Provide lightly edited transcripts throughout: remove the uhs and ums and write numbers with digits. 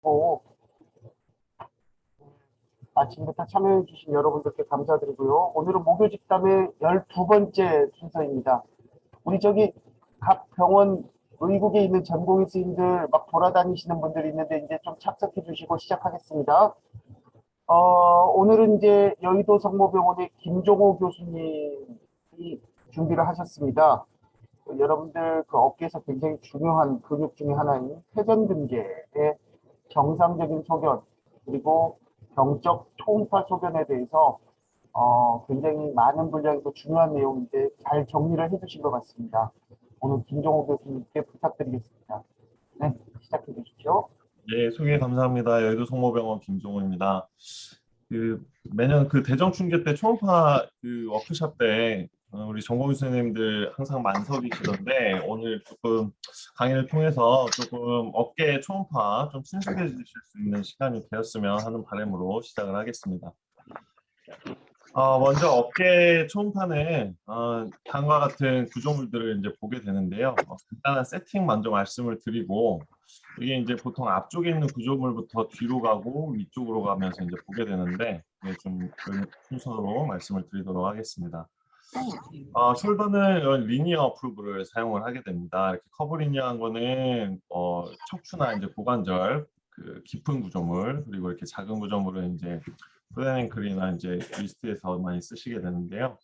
있고 아침부터 참여해 주신 여러분들께 감사드리고요. 오늘은 목요 집담의 12번째 순서입니다. 우리 저기 각 병원 의국에 있는 전공의 스님들 막 돌아다니시는 분들이 있는데 이제 좀 착석해 주시고 시작하겠습니다. 오늘은 이제 여의도 성모병원의 김종호 교수님이 준비를 하셨습니다. 여러분들 그 어깨에서 굉장히 중요한 근육 중에 하나인 회전근개의 정상적인 소견 그리고 병적 초음파 소견에 대해서 굉장히 많은 분량에서 중요한 내용인데 잘 정리를 해주신 것 같습니다. 오늘 김종호 교수님께 부탁드리겠습니다. 네, 시작해 주십시오. 예, 소개 감사합니다. 여의도 성모병원 김종호입니다. 매년 대정 충계 때 초음파 워크숍 때 우리 전공 교수님들 항상 만석이시던데 오늘 조금 강의를 통해서 조금 어깨 초음파 좀 친숙해지실 수 있는 시간이 되었으면 하는 바람으로 시작을 하겠습니다. 먼저 어깨 초음파는 다음과 같은 구조물들을 이제 보게 되는데요. 간단한 세팅 먼저 말씀을 드리고 이게 이제 보통 앞쪽에 있는 구조물부터 뒤로 가고 위쪽으로 가면서 이제 보게 되는데 좀 순서로 말씀을 드리도록 하겠습니다. 숄더는 리니어 어프루브를 사용을 하게 됩니다. 이렇게 커브 리니어한 거는 척추나 이제 고관절 깊은 구조물 그리고 이렇게 작은 구조물은 이제 플랜앵클이나 이제 리스트에서 많이 쓰시게 되는데요.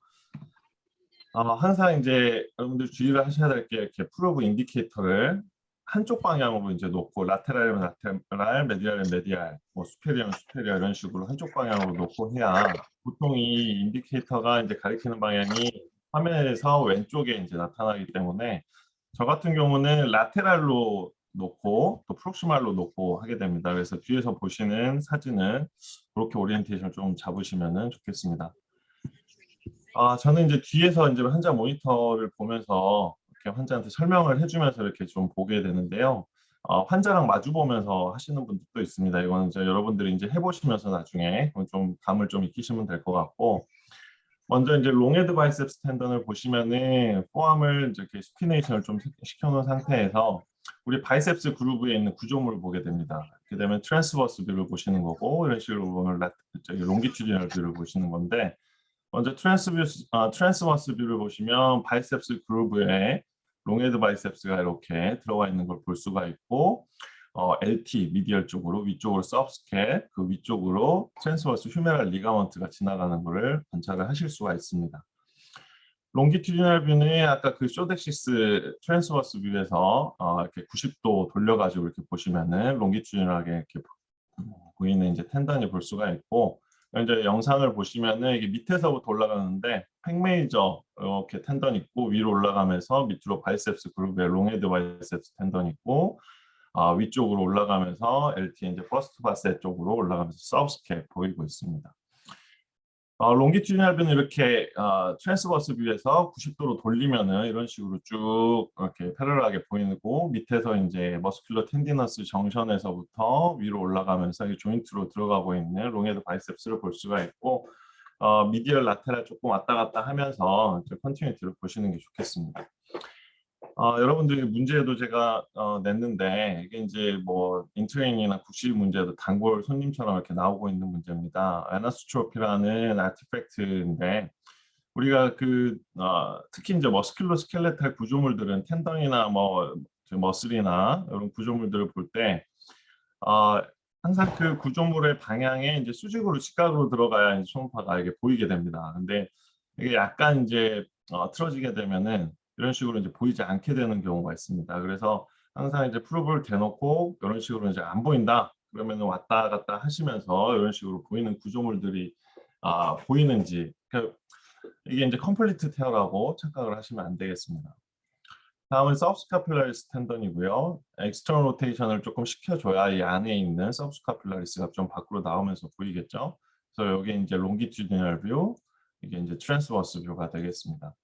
항상 이제 여러분들 주의를 하셔야 될 게 이렇게 프로브 인디케이터를 한쪽 방향으로 이제 놓고 라테랄이면 라테랄, 메디알이면 메디알, 뭐 수페리어면 수페리어 이런 식으로 한쪽 방향으로 놓고 해야 보통 이 인디케이터가 이제 가리키는 방향이 화면에서 왼쪽에 이제 나타나기 때문에 저 같은 경우는 라테랄로 놓고 또 프록시말로 놓고 하게 됩니다. 그래서 뒤에서 보시는 사진은 그렇게 오리엔테이션을 좀 잡으시면 좋겠습니다. 저는 이제 뒤에서 이제 환자 모니터를 보면서 이렇게 환자한테 설명을 해주면서 이렇게 좀 보게 되는데요. 환자랑 마주 보면서 하시는 분들도 있습니다. 이거는 이제 여러분들이 이제 해보시면서 나중에 좀 감을 좀 익히시면 될 것 같고, 먼저 이제 롱헤드 바이셉스 텐던을 보시면은 포암을 이제 이렇게 스피네이션을 좀 시켜놓은 상태에서 우리 바이셉스 그루브에 있는 구조물을 보게 됩니다. 이렇게 되면 트랜스버스 뷰를 보시는 거고 이런 식으로 보면 롱기튜디널 뷰를 보시는 건데. 먼저 트랜스버스 뷰를 보시면 바이셉스 그루브에 롱헤드 바이셉스가 이렇게 들어가 있는 걸 볼 수가 있고 LT 미디얼 쪽으로 위쪽으로 서브스캣 그 위쪽으로 트랜스버스 휴메랄 리가먼트가 지나가는 것을 관찰을 하실 수가 있습니다. 롱기튜디널 뷰는 아까 그 쇼덱시스 트랜스버스 뷰에서 이렇게 90도 돌려가지고 이렇게 보시면은 롱기튜디널하게 이렇게 보이는 이제 텐던이 볼 수가 있고 이제 영상을 보시면은 이게 밑에서부터 올라가는데 팩메이저 이렇게 텐던 있고 위로 올라가면서 밑으로 바이셉스 그룹에 롱헤드 바이셉스 텐던 있고 위쪽으로 올라가면서 LT 이제 퍼스트 바셋 쪽으로 올라가면서 서브스캡 보이고 있습니다. 롱기튜디널 뷰는 이렇게 트랜스버스 뷰에서 90도로 돌리면은 이런 식으로 쭉 이렇게 패러럴하게 보이고 밑에서 이제 머스큘러 텐디너스 정션에서부터 위로 올라가면서 이 조인트로 들어가고 있는 롱헤드 바이셉스를 볼 수가 있고 미디얼 라테랄 조금 왔다 갔다 하면서 컨티뉴티를 보시는 게 좋겠습니다. 여러분들이 문제도 제가 냈는데 이게 이제 뭐 인트레인이나 국시 문제도 단골 손님처럼 이렇게 나오고 있는 문제입니다. 애너스트로피라는 아티팩트인데 우리가 특히 이제 머스큘로 스켈레탈 구조물들은 텐던이나 뭐 머슬이나 이런 구조물들을 볼 때 항상 그 구조물의 방향에 이제 수직으로 직각으로 들어가야 이제 초음파가 이게 보이게 됩니다. 근데 이게 약간 이제 틀어지게 되면은 이런 식으로 이제 보이지 않게 되는 경우가 있습니다. 그래서 항상 이제 프로브를 대놓고 이런 식으로 이제 안 보인다 그러면 왔다 갔다 하시면서 이런 식으로 보이는 구조물들이 보이는지 이게 이제 컴플리트 테어라고 착각을 하시면 안 되겠습니다. 다음은 서브스카퓰라리스 텐던이고요. 엑스터널 로테이션을 조금 시켜줘야 이 안에 있는 서브스카퓰라리스가 좀 밖으로 나오면서 보이겠죠. 그래서 여기 이제 롱기튜디널 뷰, 이게 이제 트랜스버스 뷰가 되겠습니다.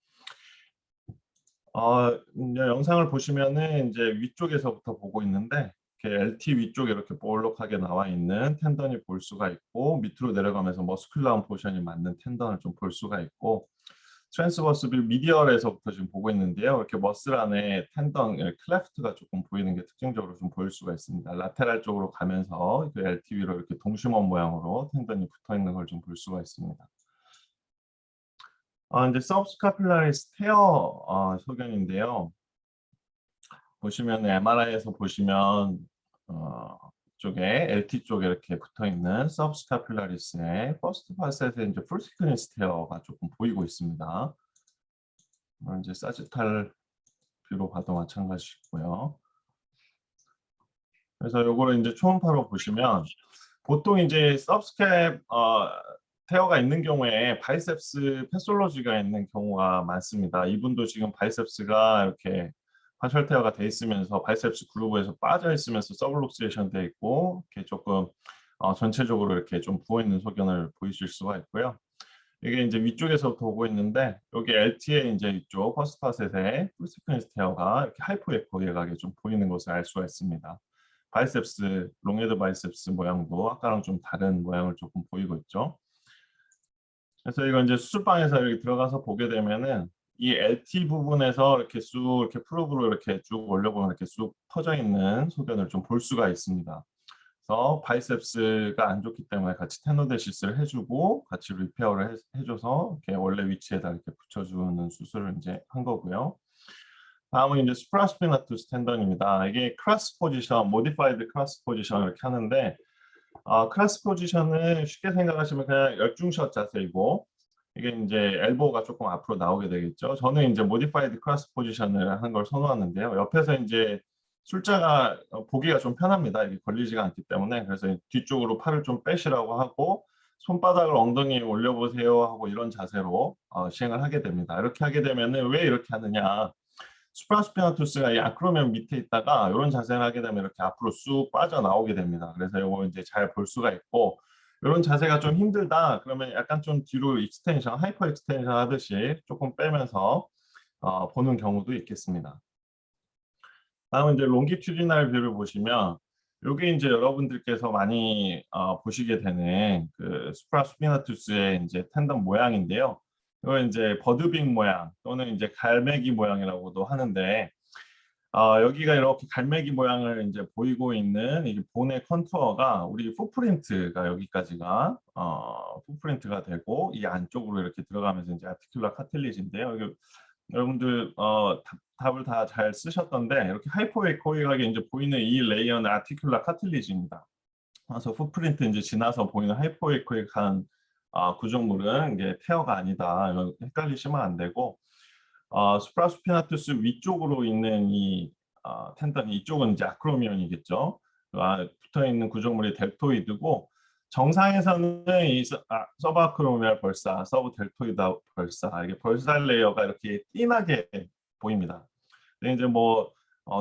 영상을 보시면은 이제 위쪽에서부터 보고 있는데 이렇게 LT 위쪽에 이렇게 볼록하게 나와 있는 텐던이 볼 수가 있고 밑으로 내려가면서 머스큘러한 포션이 맞는 텐던을 좀 볼 수가 있고 트랜스버스 뷰 미디얼에서부터 지금 보고 있는데요. 이렇게 머슬 안에 텐던, 클래프트가 조금 보이는 게 특징적으로 좀 보일 수가 있습니다. 라테랄 쪽으로 가면서 그 LTV로 이렇게 동심원 모양으로 텐던이 붙어 있는 걸 좀 볼 수가 있습니다. 이제 서브스카퓰라리스 테어 소견인데요. 보시면 MRI에서 보시면 쪽에 LT 쪽에 이렇게 붙어 있는 서브스카퓰라리스의 퍼스트 파셋에 이제 풀 시크니스 테어가 조금 보이고 있습니다. 이제 사지탈 뷰로 봐도 마찬가지고요. 그래서 요거를 이제 초음파로 보시면 보통 이제 서브스캡 테어가 있는 경우에 바이셉스 패솔로지가 있는 경우가 많습니다. 이분도 지금 바이셉스가 이렇게 파셜 테어가 돼 있으면서 바이셉스 그루브에서 빠져 있으면서 서블록시에이션 돼 있고 이렇게 조금 전체적으로 이렇게 좀 부어 있는 소견을 보이실 수가 있고요. 이게 이제 위쪽에서부터 오고 있는데 여기 LT의 이제 이쪽 퍼스트 파셋에 풀 시퀀스 테어가 이렇게 하이퍼 에코이하게 좀 보이는 것을 알 수가 있습니다. 바이셉스, 롱헤드 바이셉스 모양도 아까랑 좀 다른 모양을 조금 보이고 있죠. 그래서 이거 이제 수술방에서 이렇게 들어가서 보게 되면은 이 LT 부분에서 이렇게 쑥 이렇게 프로브로 이렇게 쭉 올려보면 이렇게 쑥 퍼져 있는 소견을 좀 볼 수가 있습니다. 그래서 바이셉스가 안 좋기 때문에 같이 테노데시스를 해주고 같이 리페어를 해줘서 이렇게 원래 위치에다 이렇게 붙여주는 수술을 이제 한 거고요. 다음은 이제 수프라스피나투스 텐던입니다. 이게 크로스 포지션, 모디파이드 크로스 포지션 이렇게 하는데 크로스 포지션은 쉽게 생각하시면 그냥 열중샷 자세이고 이게 이제 엘보가 조금 앞으로 나오게 되겠죠. 저는 이제 모디파이드 크로스 포지션을 하는 걸 선호하는데요. 옆에서 이제 술자가 보기가 좀 편합니다. 이게 걸리지가 않기 때문에. 그래서 뒤쪽으로 팔을 좀 빼시라고 하고 손바닥을 엉덩이에 올려보세요 하고 이런 자세로 시행을 하게 됩니다. 이렇게 하게 되면은 왜 이렇게 하느냐. 수프라스피나투스가 이 아크로미언 밑에 있다가 이런 자세를 하게 되면 이렇게 앞으로 쑥 빠져나오게 됩니다. 그래서 이거 이제 잘 볼 수가 있고 이런 자세가 좀 힘들다 그러면 약간 좀 뒤로 익스텐션, 하이퍼 익스텐션 하듯이 조금 빼면서 보는 경우도 있겠습니다. 다음은 이제 롱기튜디널 뷰를 보시면 이게 이제 여러분들께서 많이 보시게 되는 그 수프라스피나투스의 이제 텐덤 모양인데요. 이거 이제 버드빙 모양 또는 이제 갈매기 모양이라고도 하는데 여기가 이렇게 갈매기 모양을 이제 보이고 있는 이 본의 컨투어가 우리 풋프린트가 여기까지가 풋프린트가 되고 이 안쪽으로 이렇게 들어가면서 이제 아티큘라 카틸리지인데요. 여러분들 답을 다 잘 쓰셨던데 이렇게 하이퍼에코이하게 이제 보이는 이 레이어는 아티큘라 카틸리지입니다. 그래서 풋프린트 이제 지나서 보이는 하이퍼에코이한 구조물은 이게 테어가 아니다. 이런 헷갈리시면 안 되고 수프라스피나투스 위쪽으로 있는 이 텐던 이쪽은 이제 아크로미온이겠죠. 붙어 있는 구조물이 델토이드고 정상에서는 이 서브아크로미알 벌사, 서브 델토이드 벌사 이게 벌살 레이어가 이렇게 띵하게 보입니다. 근데 이제 뭐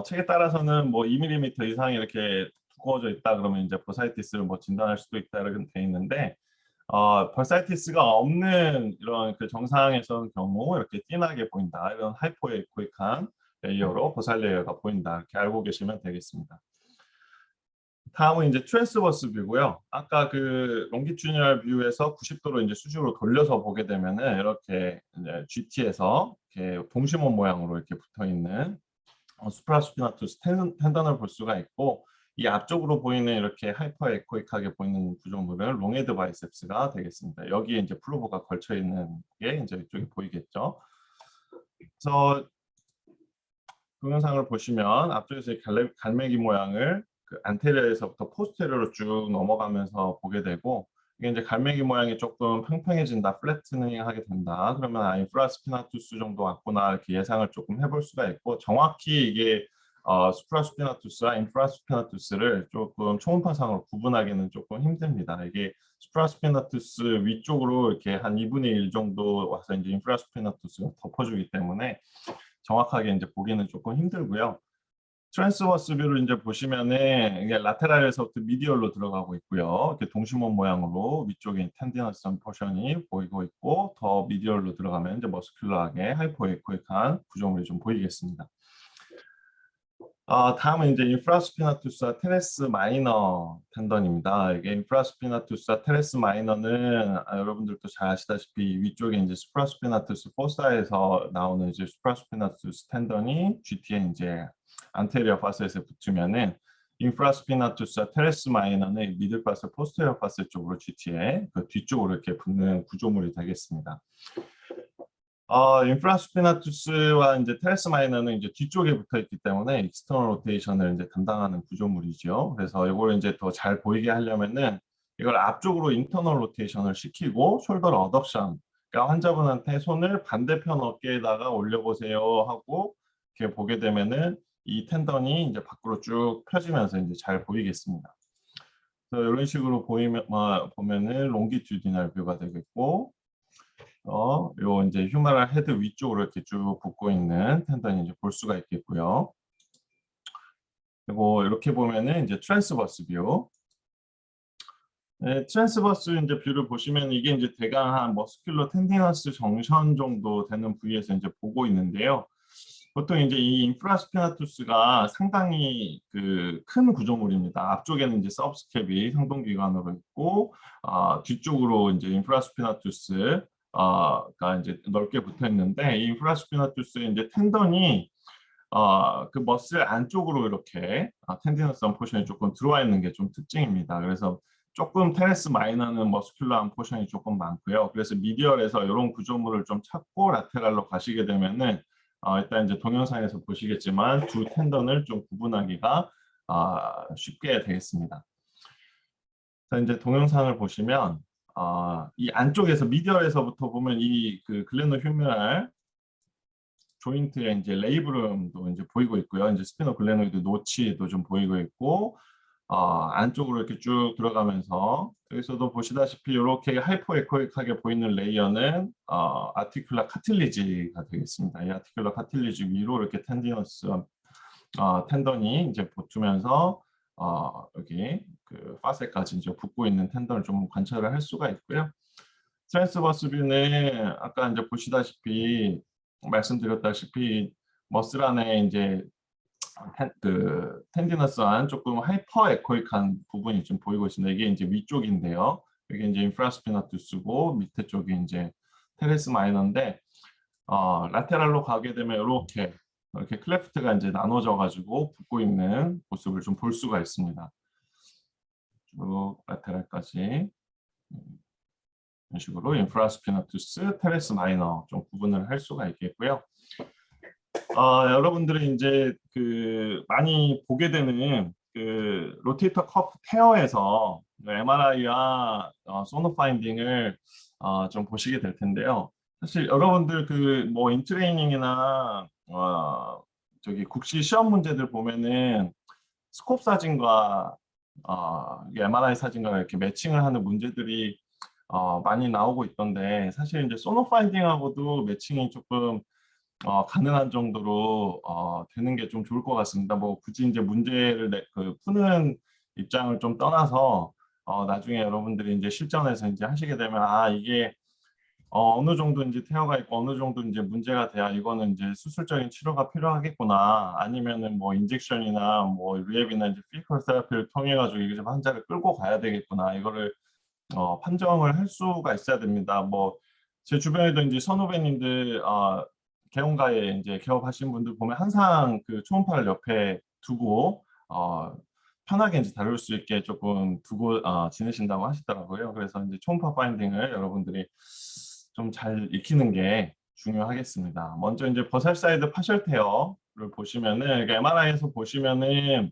책에 따라서는 뭐 2mm 이상 이렇게 두꺼워져 있다 그러면 이제 보사이티스를 뭐 진단할 수도 있다 이렇게 돼 있는데 벌사이티스가 없는 이런 그 정상에서는 경우 이렇게 띵하게 보인다. 이런 하이포에코익한 레이어로 보살 레이어가 보인다. 이렇게 알고 계시면 되겠습니다. 다음은 이제 트랜스버스 뷰고요. 아까 그 롱기튜디널 뷰에서 90도로 이제 수직으로 돌려서 보게 되면은 이렇게 이제 GT에서 이렇게 동심원 모양으로 이렇게 붙어 있는 수프라스피나투스 텐던을 볼 수가 있고 이 앞쪽으로 보이는 이렇게 하이퍼 에코익하게 보이는 구조물은 롱헤드 바이셉스가 되겠습니다. 여기에 이제 플로버가 걸쳐 있는 게 이제 이쪽에 보이겠죠. 그래서 동영상을 보시면 앞쪽에서 갈매기 모양을 그 안테리어에서부터 포스테리어로 쭉 넘어가면서 보게 되고 이게 이제 갈매기 모양이 조금 팽팽해진다, 플래트닝하게 된다. 그러면 인프라스피나투스 정도 왔구나 이렇게 예상을 조금 해볼 수가 있고 정확히 이게 수프라스피나투스와 인프라스피나투스를 조금 초음파상으로 구분하기는 조금 힘듭니다. 이게 수프라스피나투스 위쪽으로 이렇게 한 2분의 1 정도 와서 이제 인프라스피나투스가 덮어주기 때문에 정확하게 이제 보기는 조금 힘들고요. 트랜스버스 뷰를 이제 보시면은 이게 라테랄에서부터 미디얼로 들어가고 있고요. 이렇게 동심원 모양으로 위쪽에 텐디너스 포션이 보이고 있고 더 미디얼로 들어가면 이제 머스큘러하게 하이포에코익한 구조물이 좀 보이겠습니다. 다음은 이제 인프라스피나투스와 테레스 마이너 텐던입니다. 이게 인프라스피나투스와 테레스 마이너는 여러분들도 잘 아시다시피 위쪽에 이제 수프라스피나투스 포사에서 나오는 이제 수프라스피나투스 텐던이 GT에 이제 안테리어 파셋에 붙으면은 인프라스피나투스와 테레스 마이너는 미들 파셋, 포스테리어 파셋 쪽으로 GT에 그 뒤쪽으로 이렇게 붙는 구조물이 되겠습니다. 인프라스피나투스와 이제 테레스 마이너는 이제 뒤쪽에 붙어 있기 때문에 익스터널 로테이션을 이제 담당하는 구조물이죠. 그래서 이걸 이제 더 잘 보이게 하려면은 이걸 앞쪽으로 인터널 로테이션을 시키고 숄더 어덕션, 그러니까 환자분한테 손을 반대편 어깨에다가 올려보세요 하고 이렇게 보게 되면은 이 텐던이 이제 밖으로 쭉 펴지면서 이제 잘 보이겠습니다. 그래서 이런 식으로 보면은 롱기튜디널 뷰가 되겠고. 요 이제 휴메랄 헤드 위쪽으로 이렇게 쭉 붙고 있는 텐던이 이제 볼 수가 있겠고요. 그리고 이렇게 보면은 이제 트랜스버스 뷰. 네, 트랜스버스 이제 뷰를 보시면 이게 이제 대강 한 머스큘러 텐디너스 정션 정도 되는 부위에서 이제 보고 있는데요. 보통 이제 이 인프라스피나투스가 상당히 그 큰 구조물입니다. 앞쪽에는 이제 서브스캡이 상동기관으로 있고, 뒤쪽으로 이제 인프라스피나투스 가 이제 넓게 붙어 있는데, 이 인프라스피나투스의 이제 텐던이 그 머슬 안쪽으로 이렇게 텐디너스한 포션이 조금 들어와 있는 게 좀 특징입니다. 그래서 조금 테레스 마이너는 머스큘러한 포션이 조금 많고요. 그래서 미디얼에서 이런 구조물을 좀 찾고 라테랄로 가시게 되면은 일단 이제 동영상에서 보시겠지만 두 텐던을 좀 구분하기가 쉽게 되겠습니다. 자, 이제 동영상을 보시면 이 안쪽에서 미디얼에서부터 보면 이 그 글레노 휴메랄 조인트에 이제 레이브름도 이제 보이고 있고요. 이제 스피너 글레노이드 노치도 좀 보이고 있고, 안쪽으로 이렇게 쭉 들어가면서 여기서도 보시다시피 이렇게 하이포에코익하게 보이는 레이어는 아티큘라 카틸리지가 되겠습니다. 이 아티큘라 카틸리지 위로 이렇게 텐디너스 텐던이 이제 붙으면서 여기 그 파셋까지 이제 붙고 있는 텐던을 좀 관찰을 할 수가 있고요. 트랜스버스 뷰는 아까 이제 보시다시피 말씀드렸다시피 머슬 안에 이제 그 텐디너스한 조금 하이퍼 에코익한 부분이 좀 보이고 있습니다. 이게 이제 위쪽인데요. 이게 이제 인프라스피나투스고 밑에 쪽이 이제 테레스 마이너인데 라테랄로 가게 되면 이렇게 클레프트가 이제 나눠져 가지고 붙고 있는 모습을 좀 볼 수가 있습니다. 쭉 라테랄까지 이런 식으로 인프라스피나투스, 테레스 마이너 좀 구분을 할 수가 있겠고요. 여러분들이 이제 그 많이 보게 되는 그 로테이터 커프 페어에서 MRI와 소노 파인딩을 좀 보시게 될 텐데요. 사실 여러분들 그 뭐 인트레이닝이나 저기 국시 시험 문제들 보면은 스콥 사진과 MRI 사진과 이렇게 매칭을 하는 문제들이 많이 나오고 있던데, 사실 이제 소노 파인딩하고도 매칭이 조금 가능한 정도로 되는 게 좀 좋을 것 같습니다. 뭐 굳이 이제 문제를 푸는 입장을 좀 떠나서 나중에 여러분들이 이제 실전에서 이제 하시게 되면 이게 어느 정도 이제 태어가 있고 어느 정도 이제 문제가 돼야 이거는 이제 수술적인 치료가 필요하겠구나, 아니면은 뭐 인젝션이나 뭐 리앱이나 이제 피지컬 테라피를 통해 가지고 이제 환자를 끌고 가야 되겠구나, 이거를 판정을 할 수가 있어야 됩니다. 뭐 제 주변에도 이제 선후배님들 개원가에 이제 개업하신 분들 보면 항상 그 초음파를 옆에 두고 편하게 이제 다룰 수 있게 조금 두고 지내신다고 하시더라고요. 그래서 이제 초음파 파인딩을 여러분들이 좀 잘 익히는 게 중요하겠습니다. 먼저 이제 버셀 사이드 파셜 테어를 보시면은, 그러니까 MRI에서 보시면은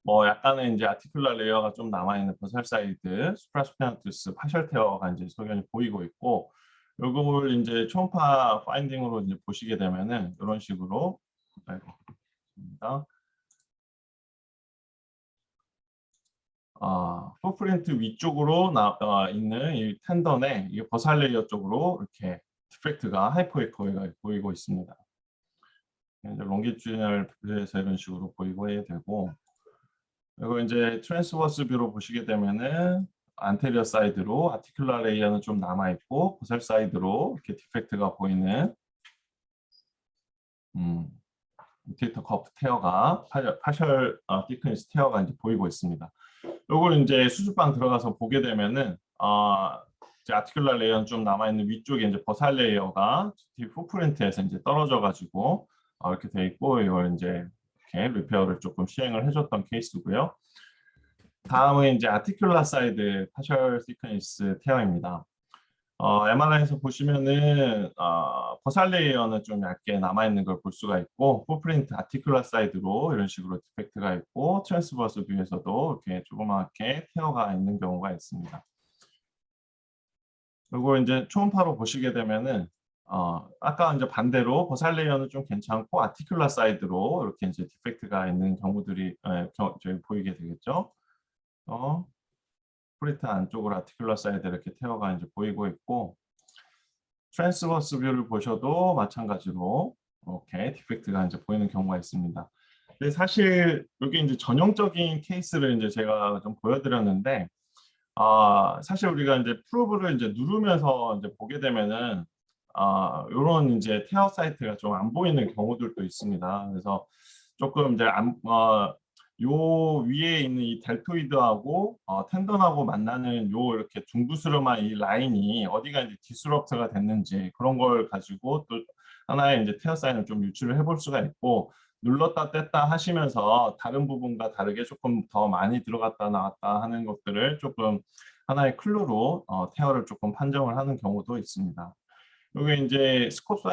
뭐 약간의 이제 아티큘라 레이어가 좀 남아있는 버셀 사이드 수프라스피나투스 파셜 테어가 이제 소견이 보이고 있고, 이걸 이제 초음파 파인딩으로 이제 보시게 되면은 이런 식으로 있습니다. 풋프린트 위쪽으로 있는 이 텐던에 이 버살 레이어 쪽으로 이렇게 디펙트가 하이포에코가 보이고 있습니다. 이제 롱기튜디널 뷰에서 이런 식으로 보이고 해야 되고, 그리고 이제 트랜스버스 뷰로 보시게 되면은 안테리어 사이드로 아티큘라 레이어는 좀 남아 있고 버셀 사이드로 이렇게 디펙트가 보이는 로테이터 커프 테어가 파셜 티크니스 테어가 이제 보이고 있습니다. 요걸 이제 수술방 들어가서 보게 되면은 이제 아티큘라 레이어는 좀 남아 있는 위쪽에 이제 버살 레이어가 풋프린트에서 이제 떨어져 가지고 이렇게 돼 있고 이걸 이제 이렇게 리페어를 조금 시행을 해줬던 케이스고요. 다음은 이제 아티큘라 사이드 파셜 티크니스 테어입니다. MRI에서 보시면은 버살 레이어는 좀 얇게 남아있는 걸 볼 수가 있고 풋프린트 아티큘라 사이드로 이런 식으로 디펙트가 있고 트랜스버스 뷰에서도 이렇게 조그맣게 테어가 있는 경우가 있습니다. 그리고 이제 초음파로 보시게 되면은 아까 이제 반대로 버살 레이어는 좀 괜찮고 아티큘라 사이드로 이렇게 이제 디펙트가 있는 경우들이 저희 보이게 되겠죠. 프린트 안쪽으로 아티큘라 사이드 이렇게 테어가 이제 보이고 있고 트랜스버스 뷰를 보셔도 마찬가지로 이렇게 디펙트가 이제 보이는 경우가 있습니다. 근데 사실 여기 이제 전형적인 케이스를 이제 제가 좀 보여드렸는데 사실 우리가 이제 프로브를 이제 누르면서 이제 보게 되면은 이런 이제 테어 사이트가 좀 안 보이는 경우들도 있습니다. 그래서 조금 이제 요 위에 있는 이 델토이드하고 텐던하고 만나는 요 이렇게 둥그스름한 이 라인이 어디가 이제 디스럽트가 됐는지 그런 걸 가지고 또 하나의 이제 테어 사인을 좀 유추를 해볼 수가 있고 눌렀다 뗐다 하시면서 다른 부분과 다르게 조금 더 많이 들어갔다 나왔다 하는 것들을 조금 하나의 클루로 테어를 조금 판정을 하는 경우도 있습니다. 여기 이제 스코프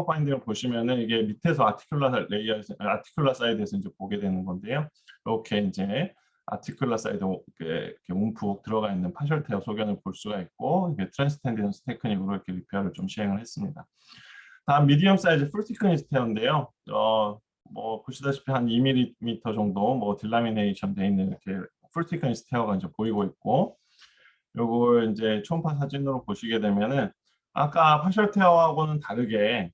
파인딩을 보시면은 이게 밑에서 아티큘라 레이어에서 아티큘라 사이드에서 이제 보게 되는 건데요. 이렇게 이제 아티큘라 사이드 이렇게 움푹 들어가 있는 파셜 테어 소견을 볼 수가 있고 이게 트랜스텐디넌스 테크닉으로 이렇게 리페어를 좀 시행을 했습니다. 다음 미디엄 사이즈 풀 티크니스 테어인데요. 뭐 보시다시피 한 2mm 정도 뭐 딜라미네이션 돼 있는 이렇게 풀 티크니스 테어가 이제 보이고 있고 요걸 이제 초음파 사진으로 보시게 되면은 아까 파셜 테어하고는 다르게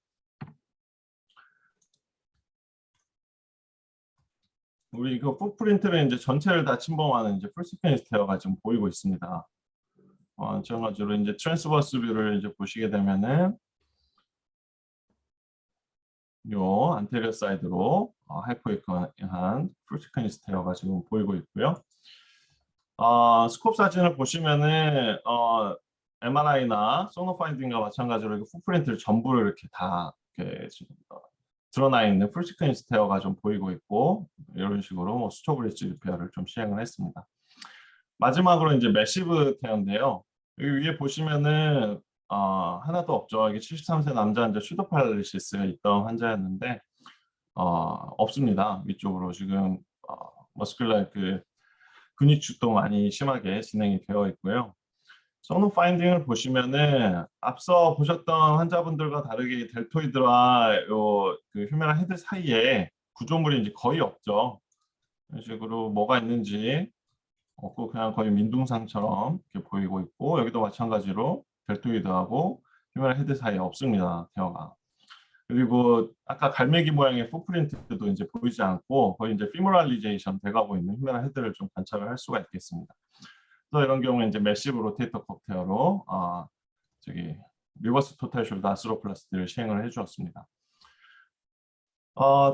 우리 그 풋프린트를 이제 전체를 다 침범하는 이제 풀 시퀀스 테어가 지금 보이고 있습니다. 마찬가지로 이제 트랜스버스 뷰를 이제 보시게 되면은 요 안테리어 사이드로 하이포이크한 풀 시퀀스 테어가 지금 보이고 있고요. 스콥 사진을 보시면은 MRI나 소노 파인딩과 마찬가지로 풋프린트를 전부를 이렇게 다 이렇게 드러나 있는 풀 시퀀스 테어가 좀 보이고 있고 이런 식으로 뭐 수초 브릿지 리페어를 좀 시행을 했습니다. 마지막으로 이제 매시브 테어인데요. 여기 위에 보시면은 하나도 없죠. 이게 73세 남자 이제 슈더 팔리시스가 있던 환자였는데 없습니다. 위쪽으로 지금 머스큘러 그 근육축도 많이 심하게 진행이 되어 있고요. 소노 파인딩을 보시면은 앞서 보셨던 환자분들과 다르게 델토이드와 그 휴메라 헤드 사이에 구조물이 이제 거의 없죠. 이런 식으로 뭐가 있는지 없고 그냥 거의 민둥상처럼 이렇게 보이고 있고 여기도 마찬가지로 델토이드하고 휴메라 헤드 사이에 없습니다. 테어가. 그리고 아까 갈매기 모양의 풋프린트도 이제 보이지 않고 거의 이제 피모랄리제이션 돼가고 있는 휴메라 헤드를 좀 관찰을 할 수가 있겠습니다. 또 이런 경우에 이제 매시브 로테이터 컵테어로 리버스 토탈 숄더 아스로플라스티를 시행을 해주었습니다.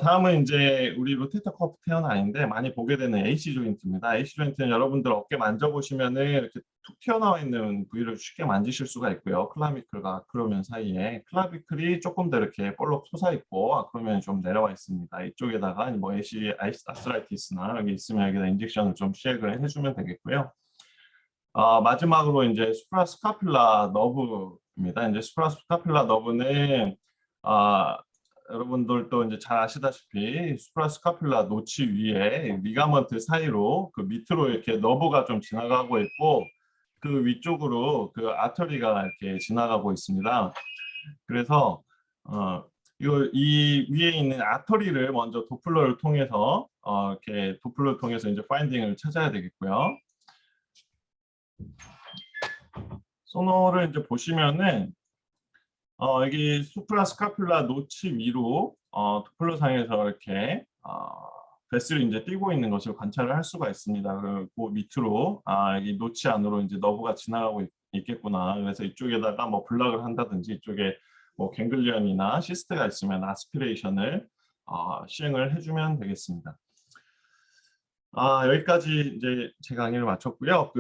다음은 이제 우리 로테이터 컵테어는 아닌데 많이 보게 되는 AC 조인트입니다. AC 조인트는 여러분들 어깨 만져보시면은 이렇게 툭 튀어나와 있는 부위를 쉽게 만지실 수가 있고요. 클라비클과 아크로면 사이에 클라비클이 조금 더 이렇게 볼록 솟아 있고 아크로면이 좀 내려와 있습니다. 이쪽에다가 뭐 AC 아스라이티스나 여기 있으면 여기다 인젝션을 좀 시행을 해주면 되겠고요. 마지막으로 이제 수프라스카필라 너브입니다. 이제 수프라스카필라 너브는 여러분들도 이제 잘 아시다시피 수프라스카필라 노치 위에 리가먼트 사이로 그 밑으로 이렇게 너브가 좀 지나가고 있고 그 위쪽으로 그 아터리가 이렇게 지나가고 있습니다. 그래서 이 위에 있는 아터리를 먼저 도플러를 통해서 이렇게 도플러를 통해서 이제 파인딩을 찾아야 되겠고요. 소노를 이제 보시면은 여기 수프라스카퓰라 노치 위로 도플러 상에서 이렇게 베스를 이제 띄고 있는 것을 관찰을 할 수가 있습니다. 그리고 밑으로 여기 노치 안으로 이제 너브가 지나가고 있겠구나. 그래서 이쪽에다가 뭐 블락을 한다든지 이쪽에 뭐 갱글리언이나 시스트가 있으면 아스피레이션을 시행을 해주면 되겠습니다. 여기까지 이제 제 강의를 마쳤고요.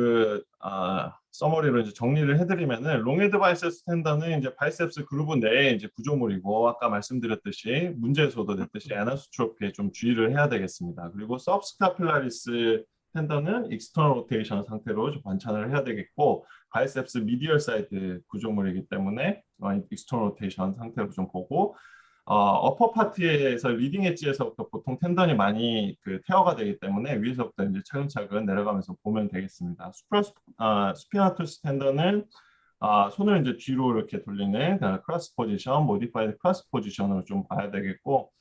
서머리로 이제 정리를 해드리면은 롱헤드 바이셉스 텐더는 이제 바이셉스 그루브 내에 이제 구조물이고 아까 말씀드렸듯이 문제에서도 냈듯이 애너스트로피에 좀 주의를 해야 되겠습니다. 그리고 서브스카필라리스 텐더는 익스터널 로테이션 상태로 좀 관찰을 해야 되겠고 바이셉스 미디얼 사이드 구조물이기 때문에 익스터널 로테이션 상태로 좀 보고 어퍼 파트에서 리딩 엣지에서부터 보통 텐던이 많이 태어가 되기 때문에 위에서부터 이제 차근차근 내려가면서 보면 되겠습니다. 스피나투스 텐던은 손을 이제 뒤로 이렇게 돌리는 크로스 포지션, 모디파이드 크로스 포지션으로 좀 봐야 되겠고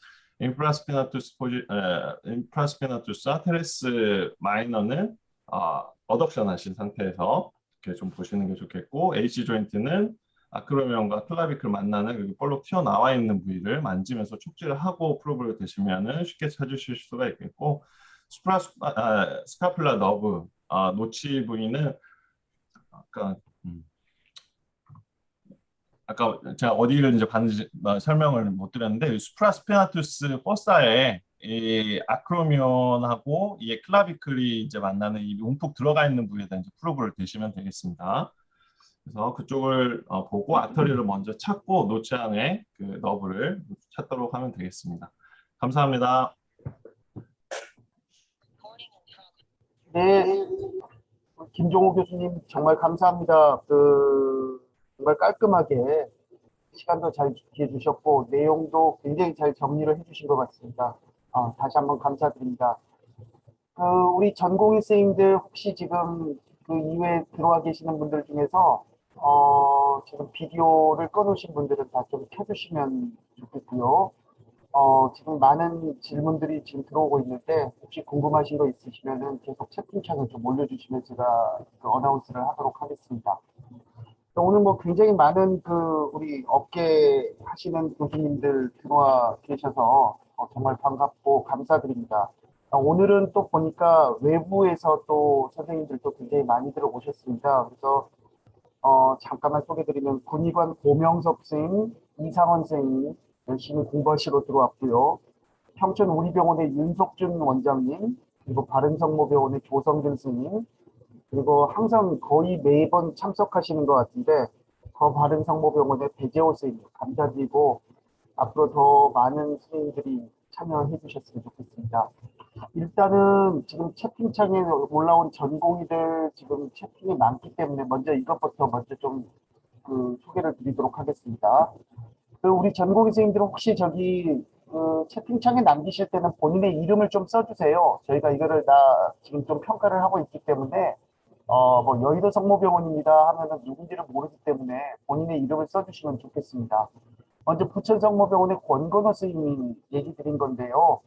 인프라스피나투스와 테레스 마이너는 어덕션 하신 상태에서 이렇게 좀 보시는 게 좋겠고 AC 조인트는 아크로미온과 클라비클 만나는 그리고 볼록 튀어나와 있는 부위를 만지면서 촉지를 하고 프로브를 대시면 쉽게 찾으실 수가 있겠고 스카플라 너브 노치 부위는 아까 아까 제가 어디를 이제 봤는지 설명을 못 드렸는데 수프라스피나투스 포사에 이 아크로미온하고 이 클라비클이 이제 만나는 이 움푹 들어가 있는 부위에다 이제 프로브를 대시면 되겠습니다. 그래서 그쪽을 보고 아터리를 먼저 찾고 노치 안에 그 너브를 찾도록 하면 되겠습니다. 감사합니다. 네, 김종호 교수님 정말 감사합니다. 정말 깔끔하게 시간도 잘 지켜주셨고 내용도 굉장히 잘 정리를 해주신 것 같습니다. 다시 한번 감사드립니다. 우리 전공의생들 혹시 지금 그 이외에 들어와 계시는 분들 중에서 지금 비디오를 꺼놓으신 분들은 다 좀 켜주시면 좋겠고요. 지금 많은 질문들이 지금 들어오고 있는데 혹시 궁금하신 거 있으시면은 계속 채팅창을 좀 올려주시면 제가 그 어나운스를 하도록 하겠습니다. 오늘 뭐 굉장히 많은 우리 업계 하시는 교수님들 들어와 계셔서 정말 반갑고 감사드립니다. 오늘은 또 보니까 외부에서 또 선생님들도 굉장히 많이 들어오셨습니다. 그래서 잠깐만 소개드리면 군의관 고명섭 선생님, 이상원 선생님 열심히 공부하시러 들어왔고요. 평촌 우리병원의 윤석준 원장님, 그리고 바른성모병원의 조성준 선생님, 그리고 항상 거의 매번 참석하시는 것 같은데 더 바른성모병원의 배재호 선생님 감사드리고 앞으로 더 많은 선생님들이 참여해 주셨으면 좋겠습니다. 일단은 지금 채팅창에 올라온 전공의들 지금 채팅이 많기 때문에 먼저 이것부터 먼저 좀 소개를 드리도록 하겠습니다. 우리 전공의 선생님들 혹시 저기 채팅창에 남기실 때는 본인의 이름을 좀 써주세요. 저희가 이거를 다 지금 좀 평가를 하고 있기 때문에 뭐 여의도 성모병원입니다 하면은 누군지를 모르기 때문에 본인의 이름을 써주시면 좋겠습니다. 먼저 부천성모병원의 권건호 선생님이 얘기 드린 건데요.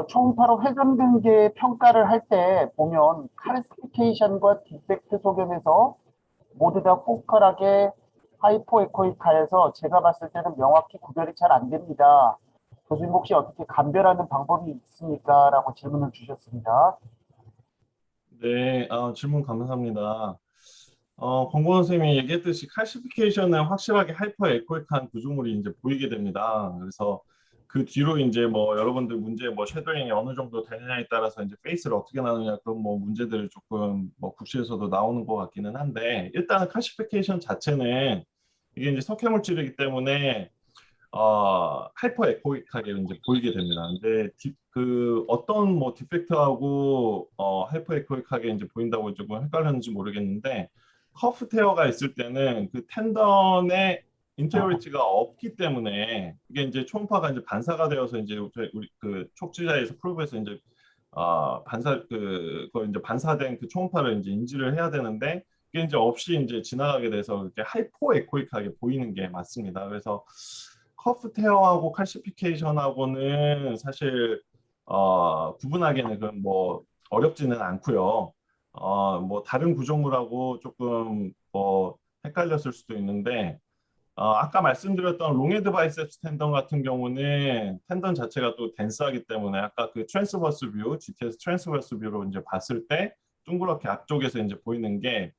초음파로 회전근개 평가를 할 때 보면 칼시피케이션과 디펙트 소견에서 모두 다 포컬하게 하이포에코이카에서 제가 봤을 때는 명확히 구별이 잘 안 됩니다. 교수님 혹시 어떻게 감별하는 방법이 있습니까? 라고 질문을 주셨습니다. 네, 질문 감사합니다. 권고원 선생님이 얘기했듯이 칼시피케이션은 확실하게 하이퍼 에코익한 구조물이 이제 보이게 됩니다. 그래서 그 뒤로 이제 뭐 여러분들 문제 뭐 쉐도잉이 어느 정도 되느냐에 따라서 이제 페이스를 어떻게 나누냐 그런 뭐 문제들을 조금 뭐 국시에서도 나오는 것 같기는 한데 일단은 칼시피케이션 자체는 이게 이제 석회 물질이기 때문에 하이퍼 에코익하게 이제 보이게 됩니다. 근데 어떤 뭐 디펙트하고 하이퍼 에코익하게 이제 보인다고 조금 헷갈렸는지 모르겠는데 커프 테어가 있을 때는 그 텐던의 인테리티가 없기 때문에 이게 이제 초음파가 이제 반사가 되어서 이제 우리 그 촉지자에서 프로브에서 이제 그거 이제 반사된 그 초음파를 이제 인지를 해야 되는데 그게 이제 없이 이제 지나가게 돼서 이렇게 하이퍼 에코익하게 보이는 게 맞습니다. 그래서 커프 테어하고 칼시피케이션하고는 사실 구분하기는 그건 뭐 어렵지는 않고요. 뭐 다른 구조물하고 조금 뭐 헷갈렸을 수도 있는데 아까 말씀드렸던 롱헤드 바이셉스 텐던 같은 경우는 텐던 자체가 또 덴스하기 때문에 아까 그 트랜스버스 뷰, GTS 트랜스버스 뷰로 이제 봤을 때 둥그렇게 앞쪽에서 이제 보이는 게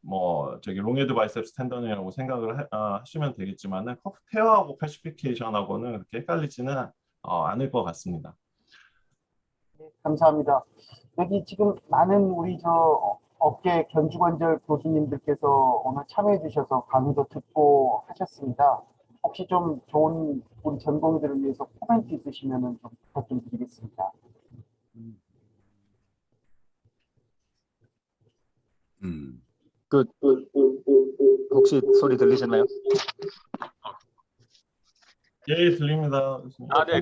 뭐 저기 롱헤드 바이셉스 텐던이라고 생각을 하시면 되겠지만은 커프 테어하고 칼시피케이션하고는 그렇게 헷갈리지는 않을 것 같습니다. 네, 감사합니다. 여기 지금 많은 우리 업계 견주관절 교수님들께서 오늘 참여해 주셔서 강의도 듣고 하셨습니다. 혹시 좀 좋은 우리 전공의들을 위해서 코멘트 있으시면 좀 부탁 좀 드리겠습니다. 음. 그 혹시 소리 들리셨나요? 예, 들립니다. 교수님. 네,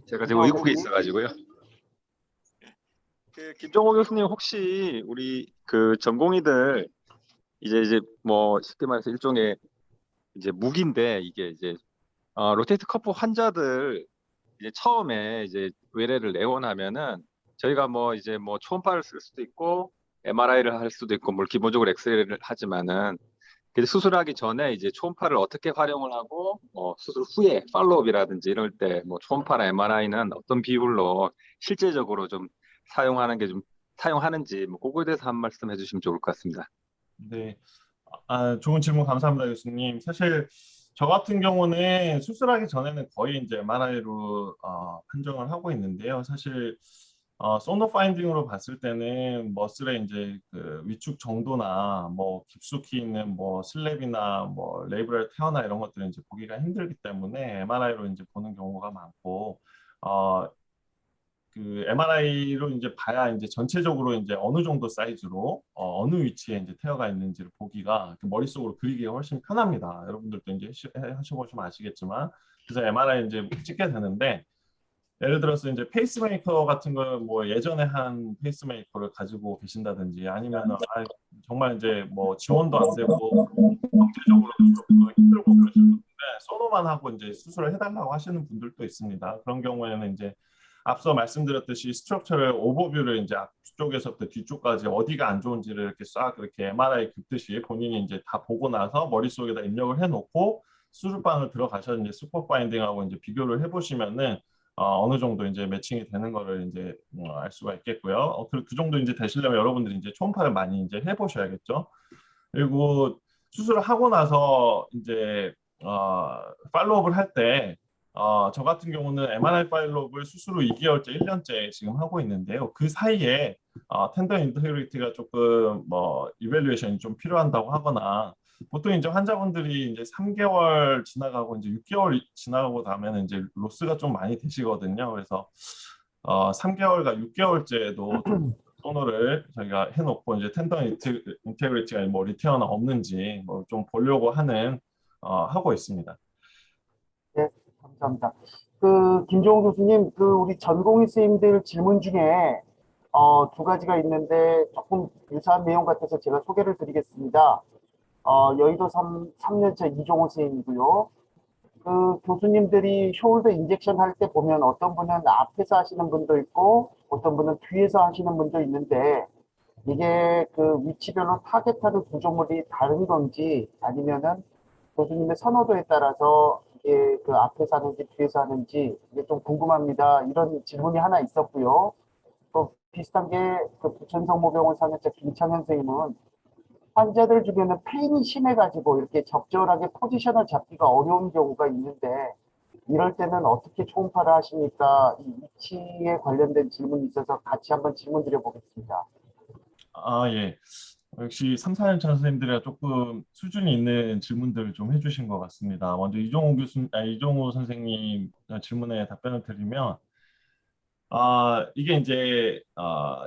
제가 지금 의국에 있어가지고요. 김종호 교수님 혹시 우리 그 전공의들 이제 뭐 쉽게 말해서 일종의 이제 무기인데 이게 이제 로테이트 커프 환자들 이제 처음에 이제 외래를 내원하면은 저희가 뭐 이제 뭐 초음파를 쓸 수도 있고 MRI를 할 수도 있고 뭐 기본적으로 엑스레이를 하지만은 근데 수술하기 전에 이제 초음파를 어떻게 활용을 하고 수술 후에 팔로우업이라든지 이럴 때 뭐 초음파나 MRI는 어떤 비율로 실제적으로 좀 사용하는 게 좀 사용하는지 뭐 그거에 대해서 한 말씀 해주시면 좋을 것 같습니다. 네. 좋은 질문 감사합니다, 교수님. 사실 저 같은 경우는 수술하기 전에는 거의 이제 MRI로 판정을 하고 있는데요. 사실 소노 파인딩으로 봤을 때는 머슬의 이제 그 위축 정도나 뭐 깊숙이 있는 뭐 슬랩이나 뭐 레이브럴 테어나 이런 것들은 이제 보기가 힘들기 때문에 MRI로 이제 보는 경우가 많고 어, 그 MRI로 이제 봐야 이제 전체적으로 이제 어느 정도 사이즈로 어느 위치에 이제 태어가 있는지를 보기가 그 머릿속으로 그리기가 훨씬 편합니다. 여러분들도 이제 하셔보시면 아시겠지만 그래서 MRI 이제 찍게 되는데 예를 들어서 이제 페이스메이커 같은 걸 뭐 예전에 한 페이스메이커를 가지고 계신다든지 아니면은 정말 이제 뭐 지원도 안 되고 경제적으로도 조금 힘들고 그러신 분들은 소노만 하고 이제 수술을 해달라고 하시는 분들도 있습니다. 그런 경우에는 이제 앞서 말씀드렸듯이 스트럭처를 오버뷰를 이제 앞쪽에서부터 뒤쪽까지 어디가 안 좋은지를 이렇게 싹 이렇게 MRI 긋듯이 본인이 이제 다 보고 나서 머릿속에다 입력을 해놓고 수술방을 들어가셔서 이제 슈퍼 파인딩하고 이제 비교를 해보시면은 어느 정도 이제 매칭이 되는 거를 이제 알 수가 있겠고요. 그 정도 이제 되시려면 여러분들이 이제 초음파를 많이 이제 해보셔야겠죠. 그리고 수술을 하고 나서 이제 팔로우업을 할 때 저 같은 경우는 MRI 팔로우업을 수술 후 2개월째, 1년째 지금 하고 있는데요. 그 사이에 텐더 인테그리티가 조금 뭐 이밸루에이션이 좀 필요한다고 하거나 보통 이제 환자분들이 이제 3개월 지나가고 이제 6개월 지나가고 나면 이제 로스가 좀 많이 되시거든요. 그래서 3개월과 6개월째도 소노를 저희가 해놓고 이제 텐더 인테그리티가 뭐 리테어는 없는지 뭐 좀 보려고 하고 있습니다. 네, 감사합니다. 김종호 교수님, 우리 전공의 선생님들 질문 중에 두 가지가 있는데 조금 유사한 내용 같아서 제가 소개를 드리겠습니다. 여의도 3년차 이종호 선생님이고요. 교수님들이 숄더 인젝션 할 때 보면 어떤 분은 앞에서 하시는 분도 있고 어떤 분은 뒤에서 하시는 분도 있는데 이게 위치별로 타겟하는 구조물이 다른 건지 아니면은 교수님의 선호도에 따라서 이게 앞에서 하는지 뒤에서 하는지 이게 좀 궁금합니다. 이런 질문이 하나 있었고요. 또 비슷한 게 부천성모병원 4년차 김창현 선생님은 환자들 중에는 페인이 심해가지고 이렇게 적절하게 포지션을 잡기가 어려운 경우가 있는데 이럴 때는 어떻게 초음파를 하십니까? 이 위치에 관련된 질문이 있어서 같이 한번 질문 드려보겠습니다. 예. 역시 3, 4년차 선생님들이라 조금 수준이 있는 질문들을 좀 해주신 것 같습니다. 먼저 이종호 선생님 질문에 답변을 드리면 이게 이제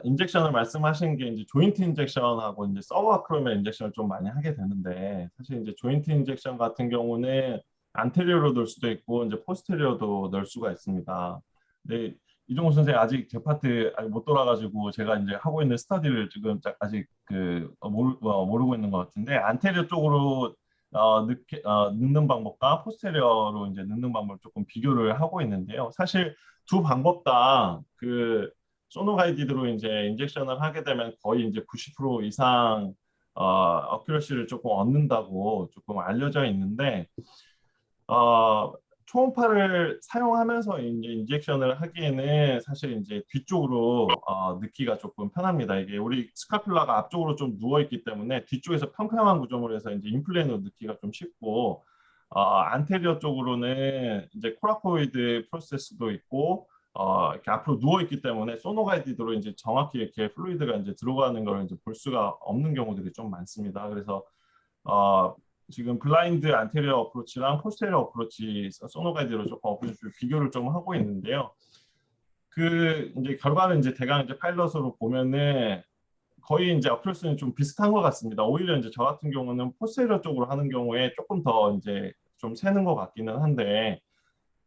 인젝션을 말씀하신 게 이제 조인트 인젝션하고 이제 서브아크로미얼 인젝션을 좀 많이 하게 되는데 사실 이제 조인트 인젝션 같은 경우는 안테리어로 넣을 수도 있고 이제 포스테리어도 넣을 수가 있습니다. 근데 이종호 선생 아직 제 파트 아직 못 돌아가지고 제가 이제 하고 있는 스터디를 지금 아직 모르고 있는 것 같은데 안테리어 쪽으로 넣는 방법과 포스테리어로 이제 넣는 방법 조금 비교를 하고 있는데요. 사실 두 방법 다 소노가이디드로 이제 인젝션을 하게 되면 거의 이제 90% 이상 어큐러시를 조금 얻는다고 조금 알려져 있는데 초음파를 사용하면서 이제 인젝션을 하기에는 사실 이제 뒤쪽으로 넣기가 조금 편합니다. 이게 우리 스카퓰라가 앞쪽으로 좀 누워 있기 때문에 뒤쪽에서 평평한 구조물을 해서 이제 임플란트로 넣기가 좀 쉽고, 안테리어 쪽으로는 이제 코라코이드 프로세스도 있고, 이렇게 앞으로 누워 있기 때문에 소노가이드로 이제 정확히 이렇게 플루이드가 이제 들어가는 걸 이제 볼 수가 없는 경우들이 좀 많습니다. 그래서 지금 블라인드 안테리어 어프로치랑 포스테리어 어프로치 소노가이드로 조금 비교를 좀 하고 있는데요. 그 이제 결과는 이제 대강 이제 파일럿으로 보면은 거의 이제 어프로치는 좀 비슷한 것 같습니다. 오히려 이제 저 같은 경우는 포스테리어 쪽으로 하는 경우에 조금 더 이제 좀 새는 것 같기는 한데,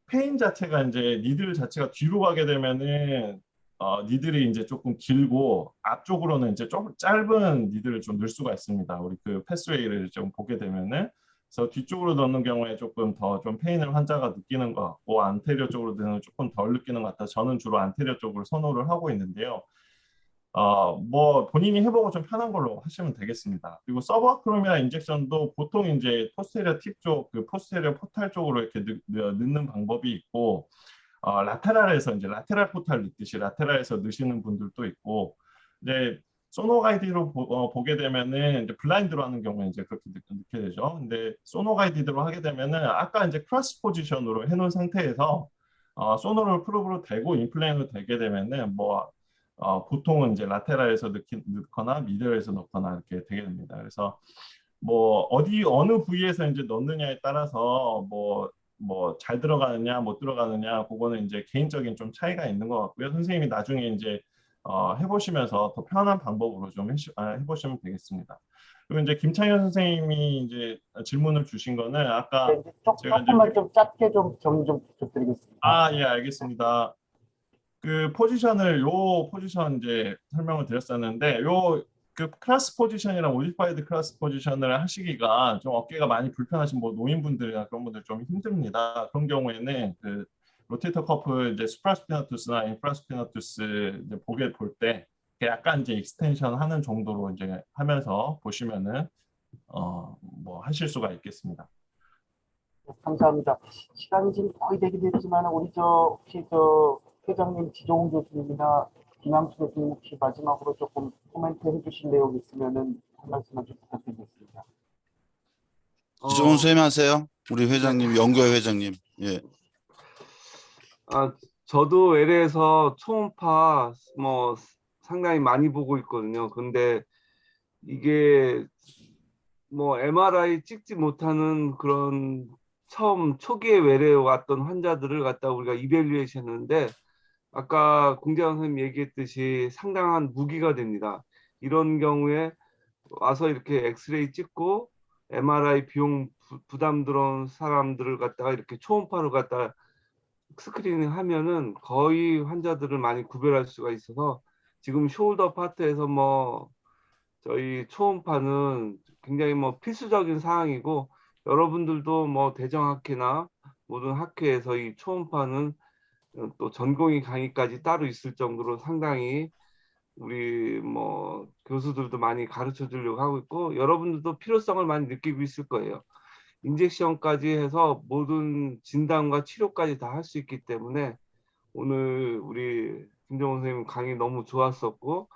페인 자체가 이제 니들 자체가 뒤로 가게 되면은 니들이 이제 조금 길고 앞쪽으로는 이제 좀 짧은 니들을 좀 넣을 수가 있습니다. 우리 그 패스웨이를 좀 보게 되면은, 그래서 뒤쪽으로 넣는 경우에 조금 더 좀 페인을 환자가 느끼는 것 같고 안테리어 쪽으로 넣는 조금 덜 느끼는 것 같아서 저는 주로 안테리어 쪽을 선호를 하고 있는데요. 뭐 본인이 해보고 좀 편한 걸로 하시면 되겠습니다. 그리고 서브아크로미아 인젝션도 보통 이제 포스테리어 팁 쪽, 그 포스테리어 포탈 쪽으로 이렇게 넣는 방법이 있고, 라테랄에서 이제 라테랄 포탈 넣듯이 라테랄에서 넣으시는 분들도 있고, 이제 소노가이드로 보게 되면은 이제 블라인드로 하는 경우에 이제 그렇게 넣게 되죠. 근데 소노가이드로 하게 되면은 아까 이제 크로스 포지션으로 해놓은 상태에서 소노를 프로브로 대고 임플란트로 대게 되면은 뭐 보통은 이제 라테랄에서 넣거나 미들에서 넣거나 이렇게 되게 됩니다. 그래서 뭐 어느 부위에서 이제 넣느냐에 따라서 뭐 잘 들어가느냐 못 들어가느냐 그거는 이제 개인적인 좀 차이가 있는 것 같고요. 선생님이 나중에 이제 해보시면서 더 편한 방법으로 좀 해보시면 되겠습니다. 그리고 이제 김창현 선생님이 이제 질문을 주신 거는 네, 아까 이제 제가 이제 조금만 좀 짧게 좀 정리 좀 부탁드리겠습니다. 예, 알겠습니다. 그 포지션을 요 포지션 이제 설명을 드렸었는데 요 그 클래스 포지션이랑 모디파이드 클래스 포지션을 하시기가 좀 어깨가 많이 불편하신 뭐 노인분들이나 그런 분들 좀 힘듭니다. 그런 경우에는 그 로테이터 커프 이제 수프라스피나투스나 인프라스피나투스 이제 볼 때 약간 이제 익스텐션 하는 정도로 이제 하면서 보시면은 뭐 하실 수가 있겠습니다. 감사합니다. 시간이 지금 거의 되긴 됐지만 우리 혹시 회장님 지종훈 교수님이나 김양수 교수님 혹시 마지막으로 조금 코멘트 해주실 내용 있으면은 한 말씀만 좀 부탁드리겠습니다. 지종훈 선생님 하세요. 우리 회장님, 네. 연구회 회장님. 예. 저도 LA에서 초음파 뭐 상당히 많이 보고 있거든요. 근데 이게 뭐 MRI 찍지 못하는 그런 처음 초기에 외래에 왔던 환자들을 갖다 우리가 이밸류에이션 했는데 아까 공재환 선생님 얘기했듯이 상당한 무기가 됩니다. 이런 경우에 와서 이렇게 엑스레이 찍고 MRI 비용 부담 들어온 사람들을 갖다가 이렇게 초음파로 갖다 스크리닝 하면은 거의 환자들을 많이 구별할 수가 있어서 지금 숄더 파트에서 뭐 저희 초음파는 굉장히 뭐 필수적인 사항이고 여러분들도 뭐 대정학회나 모든 학회에서 이 초음파는 또 전공의 강의까지 따로 있을 정도로 상당히 우리 뭐 교수들도 많이 가르쳐 주려고 하고 있고 여러분들도 필요성을 많이 느끼고 있을 거예요. 인젝션까지 해서 모든 진단과 치료까지 다 할 수 있기 때문에 오늘 우리 김정훈 선생님 강의 너무 좋았었고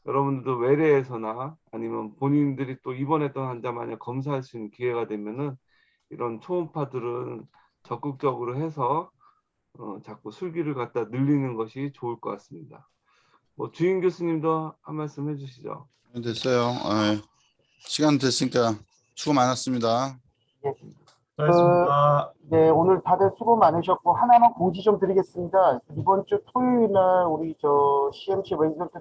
여러분들도 외래에서나 아니면 본인들이 또 입원했던 환자 만약 검사할 수 있는 기회가 되면은 이런 초음파들은 적극적으로 해서 자꾸 술기를 갖다 늘리는 것이 좋을 것 같습니다. 뭐 주인 교수님도 한 말씀 해주시죠. 됐어요. 시간 됐으니까 수고 많았습니다. 예. 수고하셨습니다. 네, 오늘 다들 수고 많으셨고 하나만 공지 좀 드리겠습니다. 이번 주 토요일 날 우리 CMC 레지던트